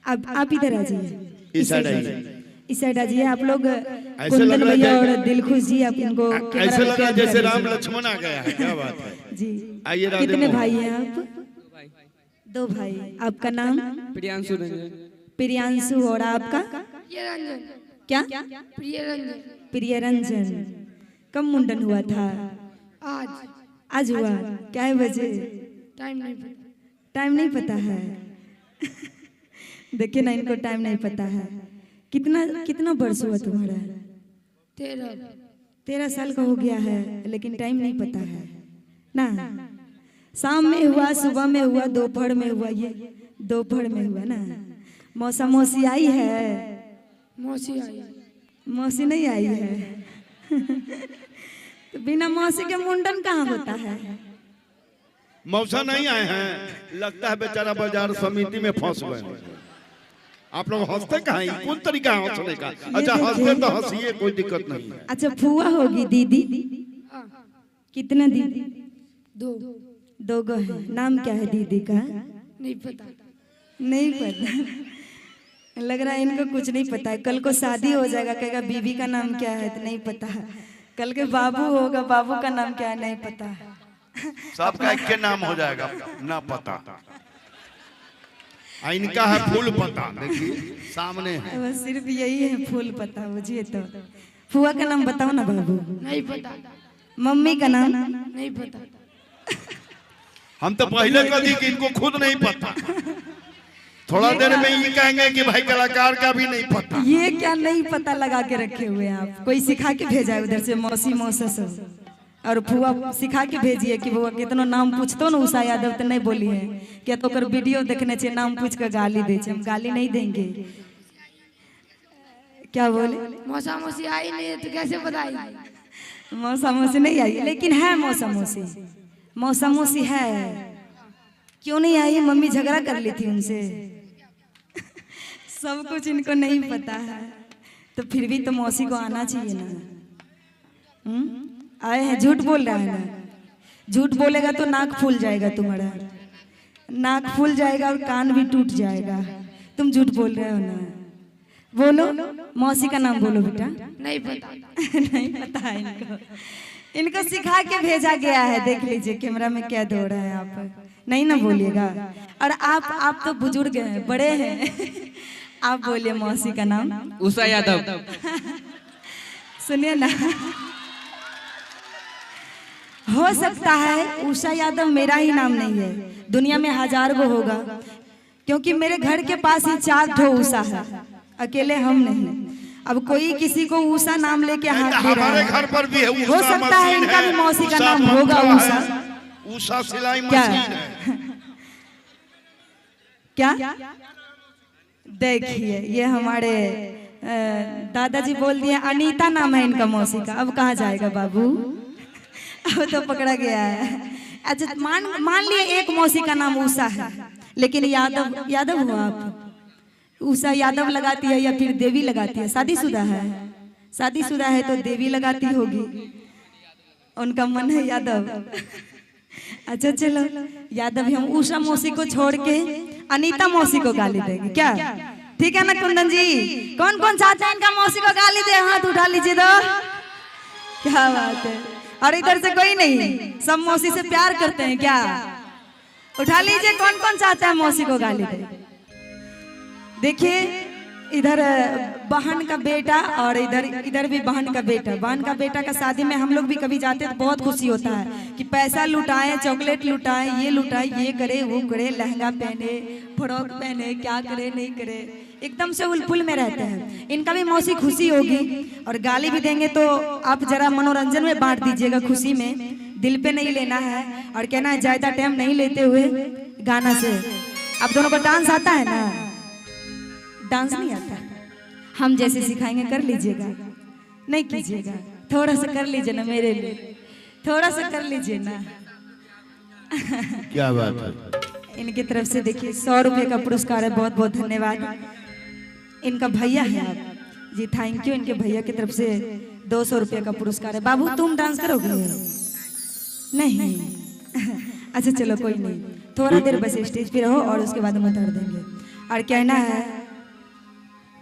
अब आप इधर आ जाइए, इस साइड आइए। इस साइड आ जाइए आप लोग। कुंदन भैया और दिलखुश जी, आप इनको ऐसे लग रहा है जैसे राम लक्ष्मण आ गया है। क्या बात है जी। आइए। कितने भाई हैं आप? दो भाई। आपका नाम? प्रियांशु रंजन। प्रियांशु। और आपका? क्या? प्रिय रंजन। कब मुंडन हुआ था? आज हुआ। क्या बजे? टाइम नहीं पता है। देखिए ना, इनको टाइम नहीं पता है। कितना कितना वर्ष हुआ तुम्हारा? 13 साल का हो गया है, लेकिन टाइम नहीं पता है ना। शाम में हुआ, सुबह में हुआ, दोपहर में हुआ। ये दोपहर में हुआ ना। मौसा मौसी आई है? मौसी नहीं आई है। तो बिना मौसी के मुंडन कहाँ होता है? मौसा नहीं आए हैं, लगता है बेचारा बाजार समिति में फंस गए। आप लोग हंसते कहाँ हैं? कौन तरीका है हंसने का? अच्छा हंसते तो हंसिए, कोई दिक्कत नहीं है। अच्छा फुआ होगी दीदी? कितने दीदी? दो गो है। नाम क्या है दीदी का? नहीं पता। लग रहा है इनको कुछ नहीं पता है। कल को शादी हो जाएगा, कहेगा बीबी का नाम क्या है, तो नहीं पता है। कल के बाबू होगा, बाबू का नाम क्या है नहीं पता है। सबका एक के नाम हो जाएगा ना पता। इनका है फूल पता, देखिए सामने है। बस सिर्फ यही है फूल पता, बुझिए तो। फुआ का नाम बताओ ना बाबू। नहीं पता। मम्मी का नाम? नहीं पता। हम तो पहले कह दी कि इनको खुद नहीं पता। थोड़ा देर में ये कहेंगे कि भाई कलाकार का भी नहीं पता। ये क्या नहीं पता लगा के रखे हुए हैं आप? कोई सिखा के भेजा है उधर से? मौसी मौसा सब और फुआ सिखा के भेजिए कि वो कितना नाम पूछतो ना। उषा यादव तो नहीं बोली है क्या? तो कर वीडियो देखने चाहिए, नाम पूछ कर गाली दे। हम गाली नहीं देंगे। क्या बोले? मौसा मौसी आई नहीं है तो कैसे बताएगी? मौसा मौसी नहीं आई, लेकिन है मौसा मौसी। मौसा मौसी है। क्यों नहीं आई? मम्मी झगड़ा कर ली थी उनसे। सब कुछ इनको नहीं पता है, तो फिर भी तो मौसी को आना चाहिए ना। आए हैं, झूठ बोल रहा है ना। झूठ बोलेगा तो नाक फूल जाएगा तुम्हारा। नाक फूल जाएगा और कान भी टूट जाएगा। तुम झूठ बोल रहे हो ना। बोलो, मौसी का नाम बोलो बेटा। नहीं पता। नहीं पता है इनको। इनको सिखा के भेजा गया है। देख लीजिए कैमरा में क्या दो रहा है। आप नहीं ना बोलिएगा। और आप तो बुजुर्ग हैं, बड़े हैं। आप बोलिए मौसी का नाम। उषा यादव। सुनिए ना, हो सकता है उषा यादव मेरा ही नाम नहीं है, दुनिया में 1000 गो होगा। क्योंकि मेरे घर के पास ही 4 ठो उषा है, अकेले हम नहीं। अब कोई किसी को उषा नाम लेके हाथ दे रहा है। घर पर भी है उषा। हो सकता है इनका भी मौसी का नाम होगा उषा। उषा सिलाई मशीन है। क्या? देखिए ये हमारे दादाजी बोल दिए अनीता नाम है इनका मौसी का। अब कहाँ जाएगा बाबू? अब तो पकड़ा गया है। अच्छा मान लिए एक मौसी का नाम उषा है, लेकिन यादव हो आप। उषा यादव लगाती है या फिर देवी लगाती है? शादीशुदा है? शादीशुदा है तो देवी लगाती होगी। उनका मन है यादव। अच्छा चलो यादव हम उषा मौसी को छोड़ के अनीता मौसी को गाली देंगे क्या? ठीक है ना कुंदन जी? कौन कौन चाहते हैं इनका मौसी को गाली दे? हाथ उठा लीजिए तो। क्या बात है। और इधर से कोई नहीं, सब मौसी से प्यार करते हैं क्या? उठा लीजिए कौन कौन चाहता है मौसी को गाली दे। देखिए इधर बहन का बेटा और इधर भी बहन का बेटा। बहन का बेटा का शादी में हम लोग भी कभी जाते तो बहुत खुशी होता है कि पैसा लुटाएं, चॉकलेट लुटाएं, ये लुटाएं, ये करे वो करे, लहंगा पहने, फ्रॉक पहने, क्या करे नहीं करे, एकदम से उलफुल में रहते हैं। इनका भी मौसी खुशी होगी और गाली भी देंगे तो आप जरा मनोरंजन में बांट दीजिएगा, खुशी में, दिल पे नहीं लेना है। और कहना है ज्यादा टाइम नहीं लेते हुए गाना से। आप दोनों को डांस आता है ना? डांस नहीं आता? हम जैसे सिखाएंगे कर लीजिएगा, नहीं कीजिएगा? थोड़ा सा कर लीजिए ना मेरे लिए, थोड़ा सा कर लीजिए ना। क्या बात है। इनकी तरफ से देखिए 100 रुपए का पुरस्कार है। बहुत बहुत धन्यवाद। इनका भैया है आप जी, थैंक यू। इनके भैया की तरफ से 200 रुपए का पुरस्कार है। बाबू तुम डांस करोगे? नहीं। अच्छा चलो कोई नहीं, थोड़ा देर बस स्टेज पे रहो और उसके बाद हम उतार देंगे। और कहना है